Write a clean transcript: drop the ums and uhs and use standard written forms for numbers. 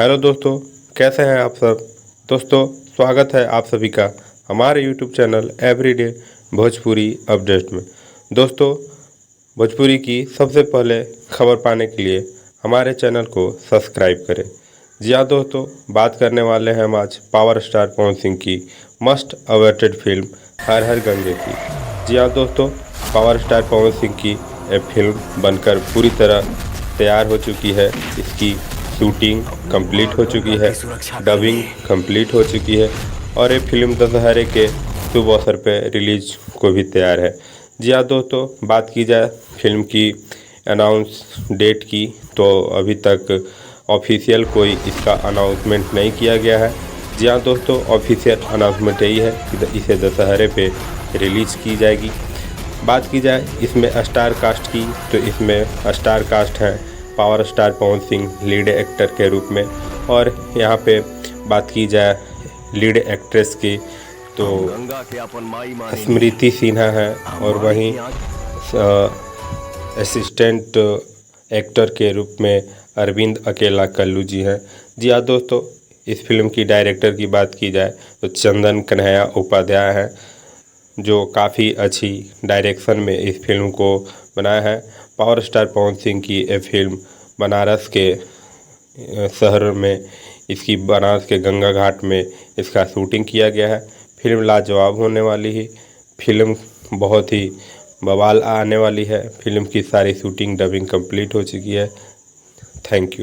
Hello दोस्तों, कैसे हैं आप सब। दोस्तों, स्वागत है आप सभी का हमारे YouTube channel everyday Bhojpuri update में। दोस्तों, भोजपुरी की सबसे पहले खबर पाने के लिए हमारे चैनल को सब्सक्राइब करें। जी हाँ दोस्तों, बात करने वाले हैं हम आज पावर स्टार पवन सिंह की मस्ट अवेटेड फिल्म हर हर गंगे की। जी हाँ दोस्तों, पावर स्टार पवन सिंह की ये फिल्म बनकर पूरी तरह तैयार हो चुकी है। इसकी शूटिंग कंप्लीट हो चुकी है, डबिंग कंप्लीट हो चुकी है और ये फिल्म दशहरे के शुभ अवसर पर रिलीज को भी तैयार है। जी हाँ दोस्तों, बात की जाए फिल्म की अनाउंस डेट की तो अभी तक ऑफिशियल कोई इसका अनाउंसमेंट नहीं किया गया है। जी हाँ दोस्तों, ऑफिशियल अनाउंसमेंट यही है कि इसे दशहरे पे रिलीज की जाएगी। बात की जाए इसमें स्टार कास्ट की तो इसमें स्टार कास्ट है power star Pawan Singh lead actor के रूप में, और यहाँ पे बात की जाए लीड एक्ट्रेस की तो स्मृति सिन्हा है, और वहीं असिस्टेंट एक्टर के रूप में अरविंद अकेला कल्लू जी हैं। जी हाँ दोस्तों, इस फिल्म की डायरेक्टर की बात की जाए तो चंदन कन्हैया उपाध्याय हैं, जो काफ़ी अच्छी डायरेक्शन में इस फिल्म को बनाया है। पावर स्टार पवन सिंह की ये फिल्म बनारस के शहर में इसकी बनारस के गंगा घाट में इसका शूटिंग किया गया है। फिल्म लाजवाब होने वाली है, फिल्म बहुत ही बवाल आने वाली है। फिल्म की सारी शूटिंग डबिंग कंप्लीट हो चुकी है। Thank you.